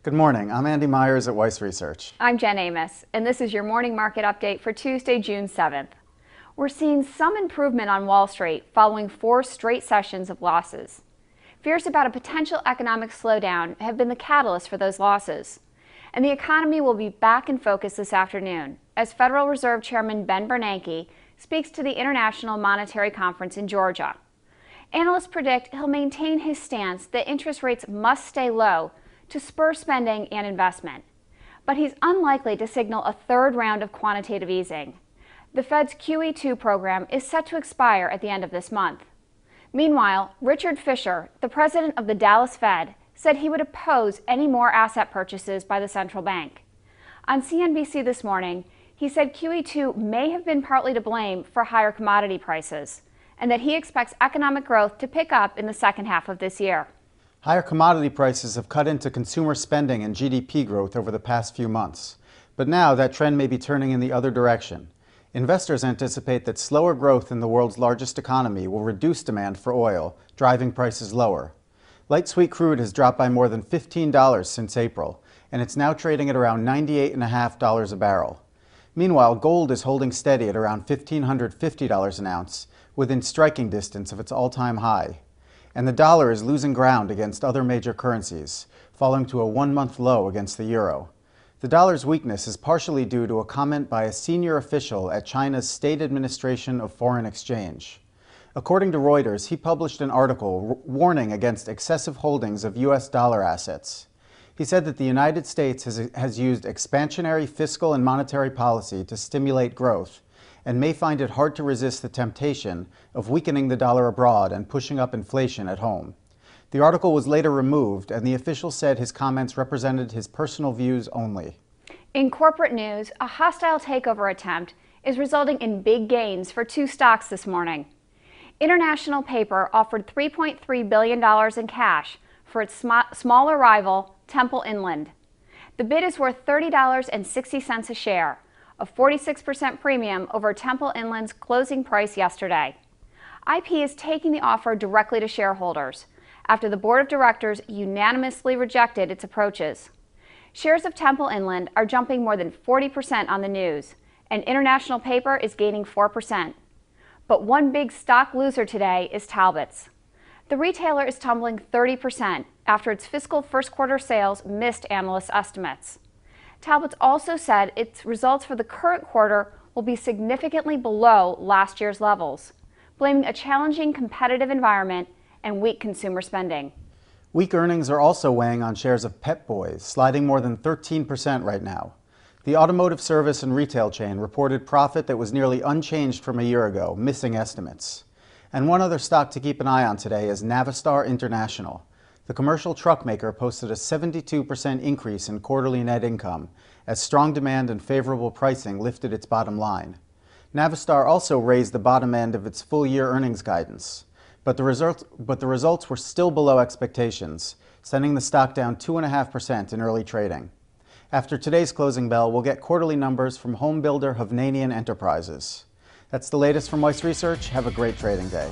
Good morning. I'm Andy Myers at Weiss Research. I'm Jen Amos, and this is your morning market update for Tuesday, June 7th. We're seeing some improvement on Wall Street following 4 straight sessions of losses. Fears about a potential economic slowdown have been the catalyst for those losses. And the economy will be back in focus this afternoon as Federal Reserve Chairman Ben Bernanke speaks to the International Monetary Conference in Georgia. Analysts predict he'll maintain his stance that interest rates must stay low to spur spending and investment. But he's unlikely to signal a third round of quantitative easing. The Fed's QE2 program is set to expire at the end of this month. Meanwhile, Richard Fisher, the president of the Dallas Fed, said he would oppose any more asset purchases by the central bank. On CNBC this morning, he said QE2 may have been partly to blame for higher commodity prices, and that he expects economic growth to pick up in the second half of this year. Higher commodity prices have cut into consumer spending and GDP growth over the past few months. But now that trend may be turning in the other direction. Investors anticipate that slower growth in the world's largest economy will reduce demand for oil, driving prices lower. Light sweet crude has dropped by more than $15 since April, and it's now trading at around $98.50 a barrel. Meanwhile, gold is holding steady at around $1,550 an ounce, within striking distance of its all-time high. And the dollar is losing ground against other major currencies, falling to a one-month low against the euro. The dollar's weakness is partially due to a comment by a senior official at China's State Administration of Foreign Exchange. According to Reuters, he published an article warning against excessive holdings of U.S. dollar assets. He said that the United States has used expansionary fiscal and monetary policy to stimulate growth, and may find it hard to resist the temptation of weakening the dollar abroad and pushing up inflation at home. The article was later removed, and the official said his comments represented his personal views only. In corporate news, a hostile takeover attempt is resulting in big gains for 2 stocks this morning. International Paper offered $3.3 billion in cash for its smaller rival, Temple Inland. The bid is worth $30.60 a share, a 46% premium over Temple Inland's closing price yesterday. IP is taking the offer directly to shareholders after the board of directors unanimously rejected its approaches. Shares of Temple Inland are jumping more than 40% on the news, and International Paper is gaining 4%. But one big stock loser today is Talbot's. The retailer is tumbling 30% after its fiscal first quarter sales missed analyst estimates. Talbot's also said its results for the current quarter will be significantly below last year's levels, blaming a challenging competitive environment and weak consumer spending. Weak earnings are also weighing on shares of Pep Boys, sliding more than 13% right now. The automotive service and retail chain reported profit that was nearly unchanged from a year ago, missing estimates. And one other stock to keep an eye on today is Navistar International. The commercial truck maker posted a 72% increase in quarterly net income as strong demand and favorable pricing lifted its bottom line. Navistar also raised the bottom end of its full-year earnings guidance, but the results were still below expectations, sending the stock down 2.5% in early trading. After today's closing bell, we'll get quarterly numbers from home builder Hovnanian Enterprises. That's the latest from Weiss Research. Have a great trading day.